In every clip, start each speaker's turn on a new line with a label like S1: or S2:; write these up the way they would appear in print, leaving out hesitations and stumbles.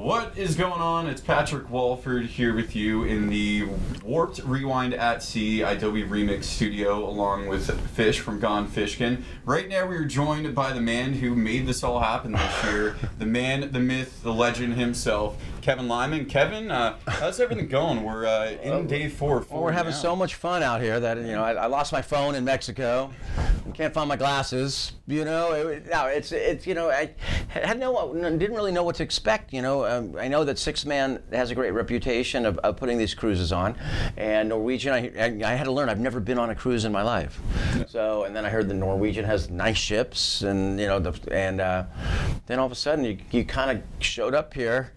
S1: What is going on? It's Patrick Walford here with you in the Warped Rewind at Sea idobi remix studio along with Fish from Gone Fishkin. Right now we are joined by the man who made this all happen this year, the man, the myth, the legend himself, Kevin Lyman. Kevin, how's everything going? We're in day four.
S2: Well, we're having so much fun out here that I lost my phone in Mexico. Can't find my glasses. I didn't really know what to expect. I know that Six Man has a great reputation of putting these cruises on, and Norwegian. I had to learn. I've never been on a cruise in my life. So, and then I heard the Norwegian has nice ships, and then all of a sudden you kind of showed up here.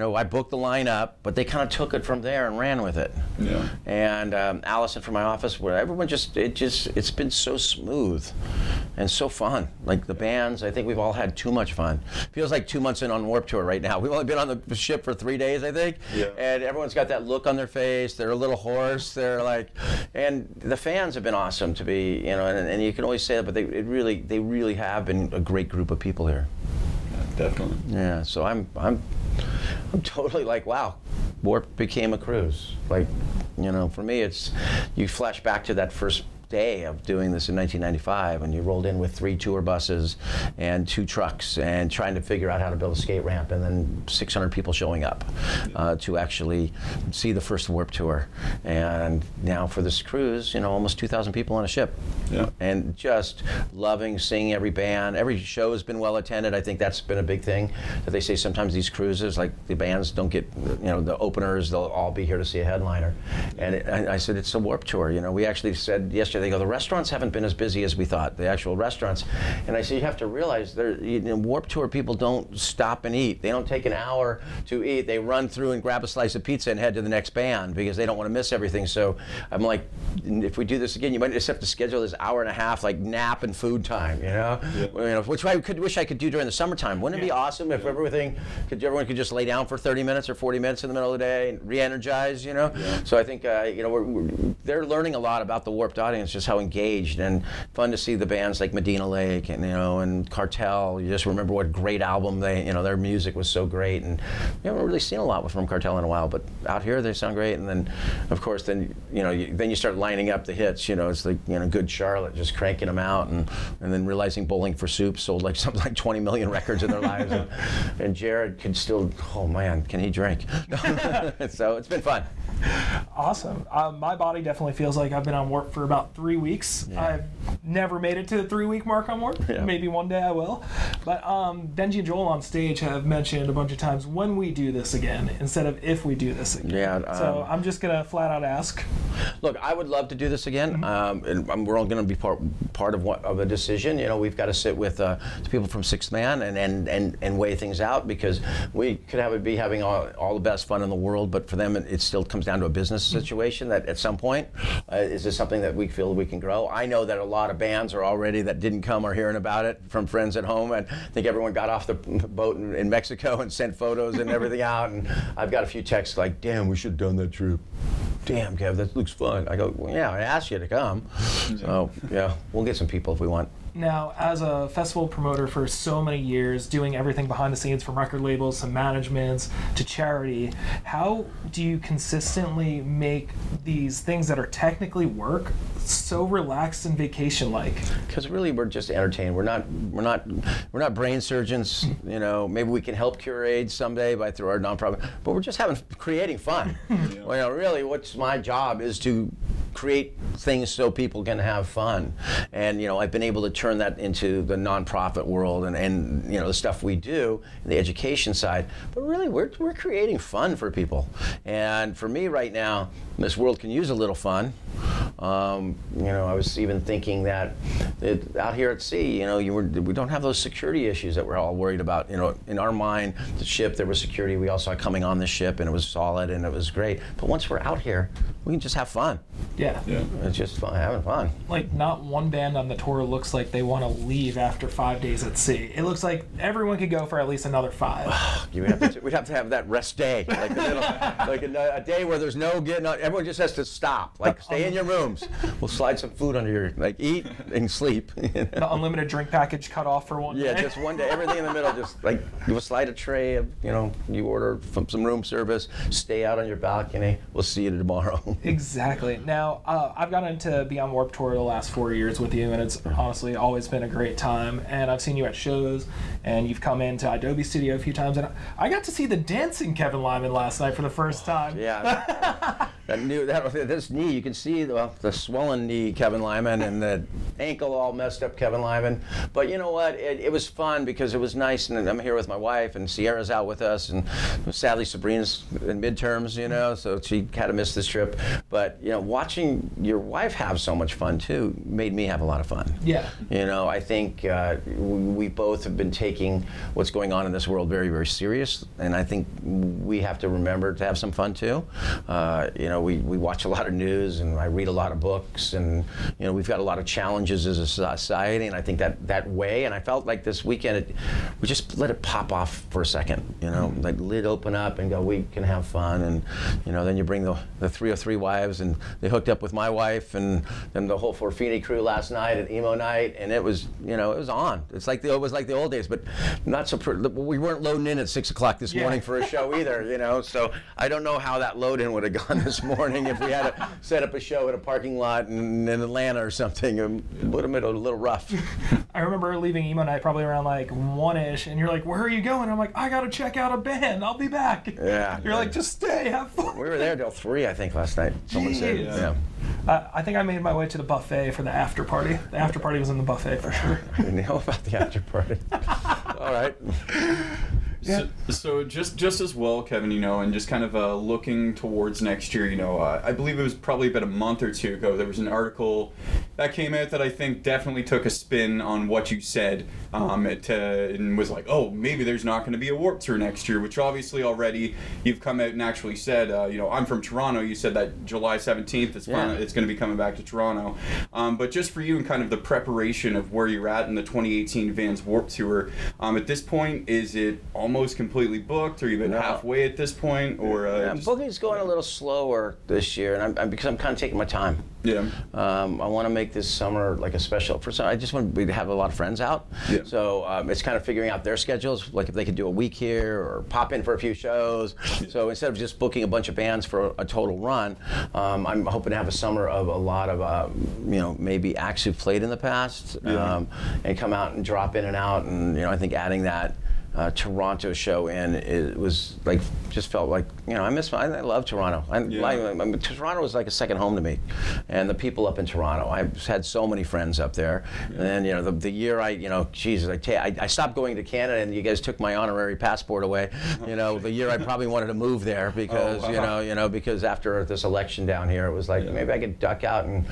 S2: I booked the lineup, but they kind of took it from there and ran with it.
S1: Yeah.
S2: And Allison from my office, where everyone it's been so smooth and so fun. Like the bands, I think we've all had too much fun. Feels like 2 months in on Warped Tour right now. We've only been on the ship for 3 days, I think.
S1: Yeah.
S2: And everyone's got that look on their face. They're a little hoarse. They're like, and the fans have been awesome to be, and you can always say that, but they really have been a great group of people here.
S1: Definitely.
S2: Yeah, so I'm totally like, wow, Warp became a cruise. Like, for me, it's, you flash back to that first day of doing this in 1995, and you rolled in with 3 tour buses and 2 trucks and trying to figure out how to build a skate ramp, and then 600 people showing up to actually see the first Warped Tour. And now for this cruise, almost 2,000 people on a ship.
S1: Yeah.
S2: And just loving seeing every band. Every show has been well attended. I think that's been a big thing, that they say sometimes these cruises, like the bands don't get, the openers, they'll all be here to see a headliner. And I said, it's a Warped Tour. We actually said yesterday, they go, the restaurants haven't been as busy as we thought, the actual restaurants. And I said, you have to realize, Warped Tour people don't stop and eat. They don't take an hour to eat. They run through and grab a slice of pizza and head to the next band because they don't want to miss everything. So I'm like, if we do this again, you might just have to schedule this hour and a half, like nap and food time,
S1: Yeah.
S2: Which I wish I could do during the summertime. Wouldn't it be awesome if everyone could just lay down for 30 minutes or 40 minutes in the middle of the day and re-energize,
S1: Yeah.
S2: So I think, they're learning a lot about the Warped audience, just how engaged, and fun to see the bands like Medina Lake and and Cartel. You just remember what great album their music was so great, and you haven't really seen a lot from Cartel in a while, but out here they sound great. And then of course then you start lining up the hits. It's like Good Charlotte, just cranking them out, and then realizing Bowling for Soup sold like something like 20 million records in their lives, and Jared can still, oh man, can he drink? So it's been fun.
S3: Awesome. My body definitely feels like I've been on Warp for about 3 weeks.
S2: Yeah.
S3: I've never made it to the 3-week mark on Warp.
S2: Yeah.
S3: Maybe one day I will. But Benji and Joel on stage have mentioned a bunch of times when we do this again instead of if we do this again.
S2: Yeah.
S3: So I'm just going to flat out ask.
S2: Look, I would love to do this again. And we're all going to be part of a decision. We've got to sit with the people from Sixth Man and weigh things out, because we could be having all the best fun in the world, but for them it still comes down to a business situation that at some point, is this something that we feel we can grow? I know that a lot of bands are already that didn't come are hearing about it from friends at home, and I think everyone got off the boat in Mexico and sent photos and everything out, and I've got a few texts like, damn, we should have done that trip. Damn, Kev, that looks fun. I go, well, yeah, I asked you to come. So, yeah, we'll get some people if we want.
S3: Now, as a festival promoter for so many years, doing everything behind the scenes from record labels to managements to charity, how do you consistently make these things that are technically work so relaxed and vacation-like?
S2: Because really, we're just entertained. We're not brain surgeons. Maybe we can help cure AIDS someday through our nonprofit, but we're just creating fun. Well, really, what's my job is to create things so people can have fun, and I've been able to turn that into the nonprofit world and the stuff we do, the education side. But really, we're creating fun for people, and for me right now, this world can use a little fun. I was even thinking that out here at sea, we don't have those security issues that we're all worried about. In our mind, the ship, there was security. We all saw coming on the ship, and it was solid and it was great. But once we're out here, we can just have fun.
S3: Yeah.
S2: It's just fun, having fun.
S3: Like, not one band on the tour looks like they want to leave after 5 days at sea. It looks like everyone could go for at least another 5.
S2: We'd have to have that rest day, like a day where there's no getting out. Everyone just has to stop. Like, stay in your rooms. We'll slide some food under your, like, eat and sleep.
S3: The unlimited drink package cut off for one day.
S2: Yeah, just one day. Everything in the middle, just like you slide a tray of, you order from some room service, stay out on your balcony. We'll see you tomorrow.
S3: Exactly. Now, I've gotten to be on Warped Tour the last 4 years with you, and it's honestly always been a great time. And I've seen you at shows, and you've come into idobi studio a few times, and I got to see the dancing Kevin Lyman last night for the first time.
S2: Yeah. This knee, you can see the swollen knee Kevin Lyman and the ankle all messed up Kevin Lyman. But you know what? It was fun because it was nice, and I'm here with my wife, and Sierra's out with us, and sadly Sabrina's in midterms, so she had to miss this trip. But watching your wife have so much fun too made me have a lot of fun.
S3: Yeah.
S2: I think we both have been taking what's going on in this world very, very serious, and I think we have to remember to have some fun too. We watch a lot of news, and I read a lot of books, and we've got a lot of challenges as a society, and I think that way, and I felt like this weekend we just let it pop off for a second, like lid open up and go, we can have fun, and then you bring the 303 wives, and they hooked up with my wife, and then the whole Forfini crew last night at emo night, and it was it was on. It was like the old days, but not so. We weren't loading in at 6 o'clock this morning for a show either, So I don't know how that load in would have gone this morning if we had to set up a show at a parking lot in Atlanta or something. It would have been a little rough.
S3: I remember leaving emo night probably around like 1-ish, and you're like, "Where are you going?" I'm like, "I gotta check out a band. I'll be back."
S2: Yeah.
S3: You're like, "Just stay, have fun."
S2: We were there till 3, I think, last night. Someone said. Yeah.
S3: I think I made my way to the buffet for the after party. The after party was in the buffet for sure.
S2: I didn't know about the after party. All right.
S1: Yeah. So just as well, Kevin, and just kind of looking towards next year, I believe it was probably about a month or two ago, there was an article that came out that I think definitely took a spin on what you said, and was like, oh, maybe there's not going to be a Warped Tour next year, which obviously already you've come out and actually said, I'm from Toronto. You said that July 17th it's going to be coming back to Toronto. But just for you and kind of the preparation of where you're at in the 2018 Vans Warped Tour, at this point, is it almost completely booked? Are you been halfway at this point? Or
S2: booking's going a little slower this year, and because I'm kind of taking my time.
S1: Yeah.
S2: I want to make this summer like a special. I just want to have a lot of friends out.
S1: Yeah.
S2: So it's kind of figuring out their schedules, like if they could do a week here or pop in for a few shows. Yeah. So instead of just booking a bunch of bands for a total run, I'm hoping to have a summer of a lot of maybe acts who've played in the past, and come out and drop in and out, and I think adding that Toronto show in, it was like, just felt like, I love Toronto. Toronto was like a second home to me, and the people up in Toronto, I've had so many friends up there. And then the year I stopped going to Canada, and you guys took my honorary passport away. The year I probably wanted to move there because because after this election down here, it was like maybe I could duck out and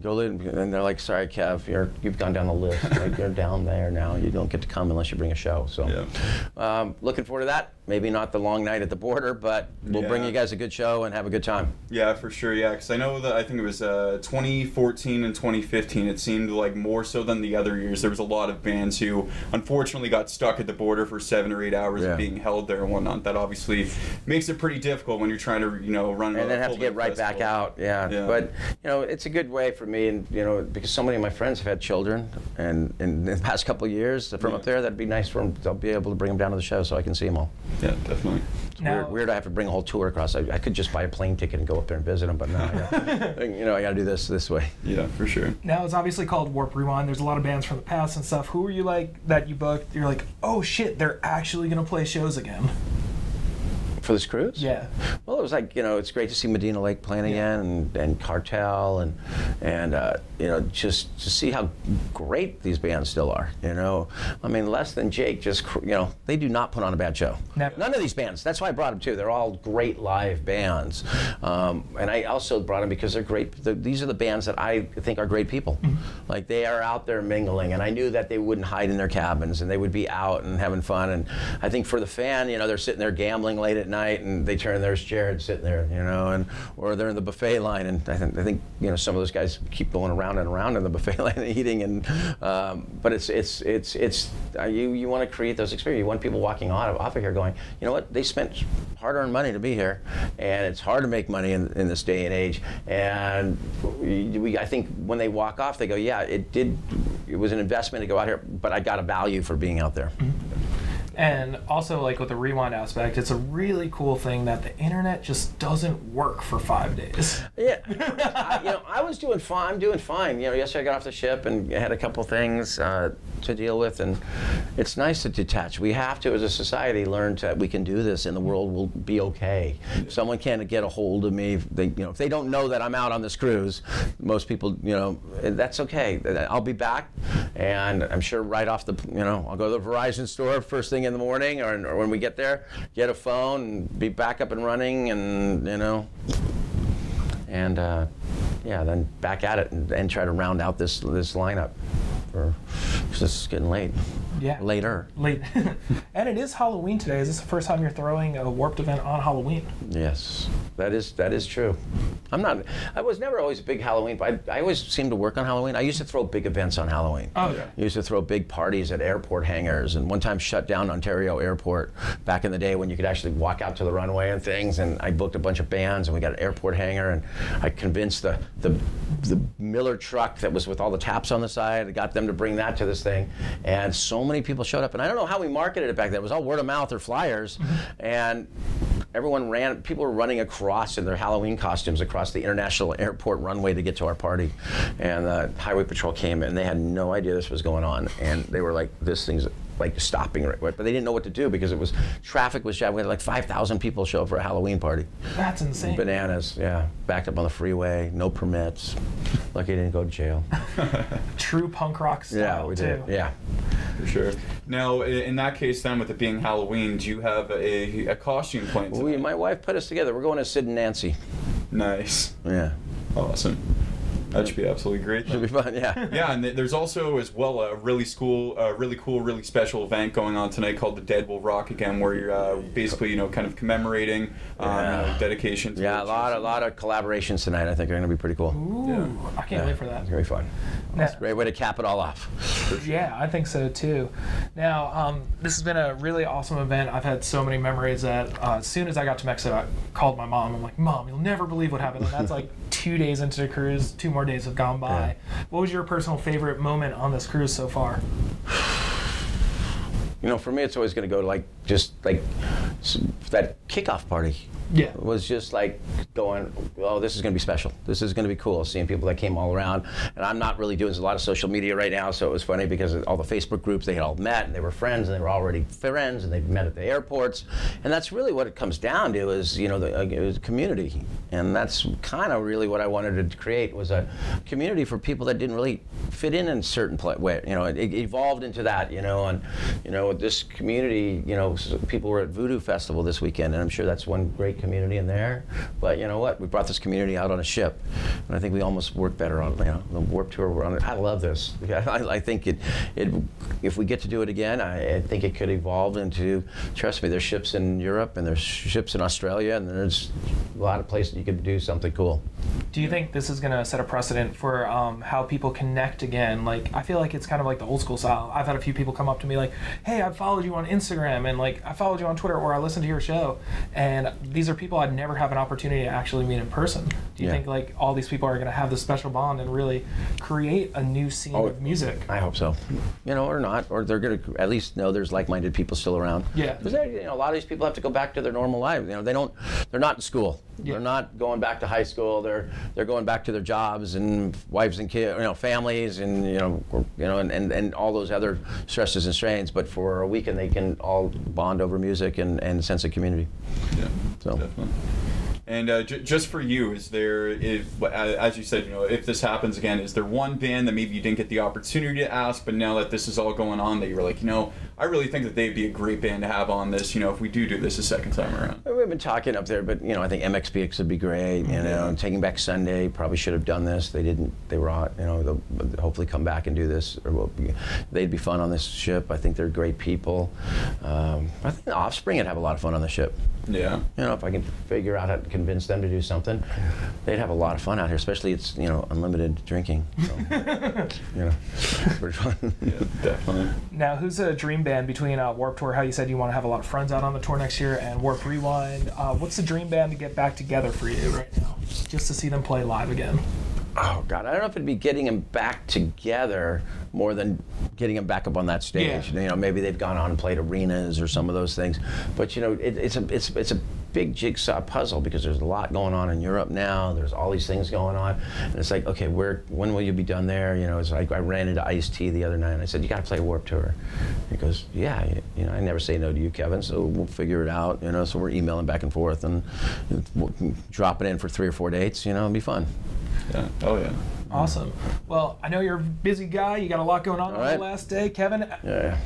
S2: go live. And they're like, sorry, Kev, you've gone down the list. Like, you're down there now. You don't get to come unless you bring a show. So. Yeah. Looking forward to that. Maybe not the long night at the border, but we'll bring you guys a good show and have a good time.
S1: Yeah, for sure. Yeah, because I know that I think it was 2014 and 2015. It seemed like more so than the other years. There was a lot of bands who unfortunately got stuck at the border for 7 or 8 hours of being held there and whatnot. That obviously makes it pretty difficult when you're trying to run
S2: and then have to get right back out. Yeah. But it's a good way for me, and because so many of my friends have had children, and in the past couple of years from up there, that'd be nice for them. They'll be able to bring them down to the show so I can see them all.
S1: Yeah, definitely.
S2: It's weird I have to bring a whole tour across. I could just buy a plane ticket and go up there and visit them, but no, I got to do this way.
S1: Yeah, for sure.
S3: Now it's obviously called Warp Rewind. There's a lot of bands from the past and stuff. Who were you like that you booked? You're like, oh shit, they're actually gonna play shows again.
S2: For this cruise?
S3: Yeah.
S2: Well, it was like, it's great to see Medina Lake playing again, and Cartel, and just to see how great these bands still are. I mean, Less Than Jake they do not put on a bad show.
S3: Never.
S2: None of these bands. That's why I brought them too. They're all great live bands, and I also brought them because they're great. These are the bands that I think are great people. Mm-hmm. Like, they are out there mingling, and I knew that they wouldn't hide in their cabins, and they would be out and having fun. And I think for the fan, they're sitting there gambling late at night. night and they turn, there's Jared sitting there, you know, and or they're in the buffet line, and I think you know, some of those guys keep going around and around in the buffet line and eating, and but you want to create those experiences. You want people walking off of here going, you know what, they spent hard-earned money to be here, and it's hard to make money in this day and age, and I think when they walk off, they go, yeah, it was an investment to go out here, but I got a value for being out there.
S3: And also, like with the rewind aspect, it's a really cool thing that the internet just doesn't work for 5 days.
S2: Yeah, I was doing fine. I'm doing fine. You know, yesterday I got off the ship and had a couple things to deal with, and it's nice to detach. We have to, as a society, learn that we can do this, and the world will be okay. If someone can't get a hold of me, if they don't know that I'm out on this cruise, most people, you know, that's okay. I'll be back, and I'm sure right off the, you know, I'll go to the Verizon store first thing in the morning, or when we get there, get a phone and be back up and running, and you know, and yeah, then back at it and try to round out this lineup. Because it's getting late.
S3: Yeah.
S2: Later.
S3: Late. And it is Halloween today. Is this the first time you're throwing a Warped event on Halloween?
S2: Yes, that is true. I was never always a big Halloween, but I always seemed to work on Halloween. I used to throw big events on Halloween.
S3: Oh, yeah.
S2: I used to throw big parties at airport hangars, and one time shut down Ontario Airport back in the day when you could actually walk out to the runway and things, and I booked a bunch of bands, and we got an airport hangar, and I convinced the Miller truck that was with all the taps on the side, I got them to bring that to this thing, and so many people showed up, and I don't know how we marketed it back then. It was all word of mouth or flyers, and people were running across in their Halloween costumes across the international airport runway to get to our party, and the highway patrol came in, and they had no idea this was going on, and they were like, this thing's like stopping, right? But they didn't know what to do because traffic was jammed. We had like 5,000 people show up for a Halloween party.
S3: That's insane.
S2: Bananas, yeah. Backed up on the freeway, no permits. Lucky I didn't go to jail.
S3: True punk rock style,
S2: yeah, we did.
S3: too.
S2: Yeah.
S1: For sure. Now, in that case, then, with it being Halloween, do you have a costume plan tonight?
S2: My wife put us together. We're going to Sid and Nancy.
S1: Nice.
S2: Yeah.
S1: Awesome. That should be absolutely great.
S2: Should be fun, yeah.
S1: Yeah, and there's also as well a really cool, really special event going on tonight called The Dead Will Rock Again, where you're basically, you know, kind of commemorating dedication.
S2: Yeah, a lot of collaborations tonight. I think are going to be pretty cool.
S3: Ooh, yeah. I can't wait for that.
S2: It's very fun. That's a great way to cap it all off.
S3: Yeah, I think so too. Now, this has been a really awesome event. I've had so many memories that as soon as I got to Mexico, I called my mom. I'm like, Mom, you'll never believe what happened. And that's like 2 days into the cruise. 2 more days have gone by. Yeah. What was your personal favorite moment on this cruise so far?
S2: You know, for me, it's always going to go to just that kickoff party.
S3: Yeah.
S2: It was just like going, oh, this is going to be special. This is going to be cool, seeing people that came all around. And I'm not really doing a lot of social media right now, so it was funny because all the Facebook groups, they had all met, and they were friends, and they were already friends, and they met at the airports. And that's really what it comes down to is, you know, it was community. And that's kind of really what I wanted to create, was a community for people that didn't really fit in certain way. You know, it evolved into that, you know, and, you know, this community, you know, people were at Voodoo Festival this weekend, and I'm sure that's one great community in there. But you know what? We brought this community out on a ship, and I think we almost work better on, you know, the Warped Tour. We're on it. I love this. I think it. If we get to do it again, I think it could evolve into. Trust me, there's ships in Europe and there's ships in Australia, and there's a lot of places you could do something cool.
S3: Do you think this is going to set a precedent for how people connect again? Like, I feel like it's kind of like the old school style. I've had a few people come up to me like, hey, I followed you on Instagram, and like I followed you on Twitter, or I listened to your show, and these are people I'd never have an opportunity to actually meet in person. Do you think like all these people are going to have this special bond and really create a new scene of music?
S2: I hope so. You know, or not, or they're going to at least know there's like-minded people still around.
S3: Yeah.
S2: Because you know, a lot of these people have to go back to their normal lives. You know, they're not in school. Yeah. They're not going back to high school. They're going back to their jobs and wives and kids, you know, families, and you know, and all those other stresses and strains. But for a weekend, they can all bond over music and sense of community.
S1: Yeah,
S2: so
S1: definitely. And just for you, is there, as you said, you know, if this happens again, is there one band that maybe you didn't get the opportunity to ask, but now that this is all going on, that you were like, you know, I really think that they'd be a great band to have on this, if we do this a second time around.
S2: We've been talking up there, but I think MXPX would be great. And Taking Back Sunday probably should have done this. They didn't. They were out. They'll hopefully come back and do this. Or they'd be fun on this ship. I think they're great people. I think the Offspring would have a lot of fun on the ship.
S1: Yeah.
S2: If I can figure out how to convince them to do something, they'd have a lot of fun out here. Especially it's unlimited drinking. So, pretty fun.
S1: Yeah, definitely.
S3: Now, who's a dream band between Warped Tour, how you said you want to have a lot of friends out on the tour next year, and Warped Rewind? What's the dream band to get back together for you right now, just to see them play live again?
S2: Oh God, I don't know if it'd be getting them back together more than getting them back up on that stage.
S3: Yeah.
S2: Maybe they've gone on and played arenas or some of those things. But it's a big jigsaw puzzle because there's a lot going on in Europe now. There's all these things going on, and it's like, okay, when will you be done there? It's like I ran into Ice-T the other night, and I said, you got to play Warped Tour. He goes, yeah, I never say no to you, Kevin. So we'll figure it out. So we're emailing back and forth and dropping in for 3 or 4 dates. It'll be fun.
S1: Yeah. Oh yeah.
S3: Awesome. Well, I know you're a busy guy. You got a lot going on the last day, Kevin.
S2: Yeah.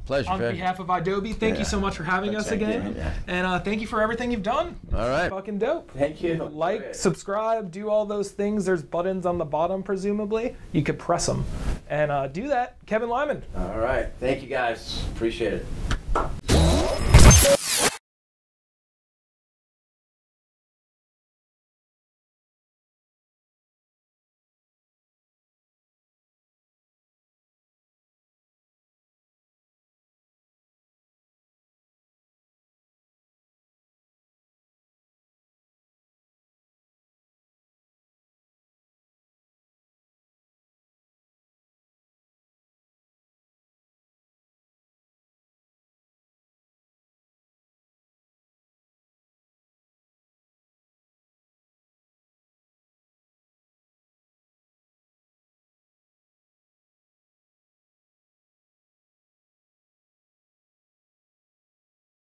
S2: Pleasure.
S3: On behalf of idobi, thank you so much for having us again.
S2: Yeah.
S3: And thank you for everything you've done.
S2: All right.
S3: Fucking dope.
S2: Thank you.
S3: Like, subscribe, do all those things. There's buttons on the bottom, presumably. You could press them. And do that. Kevin Lyman.
S2: All right. Thank you, guys. Appreciate it.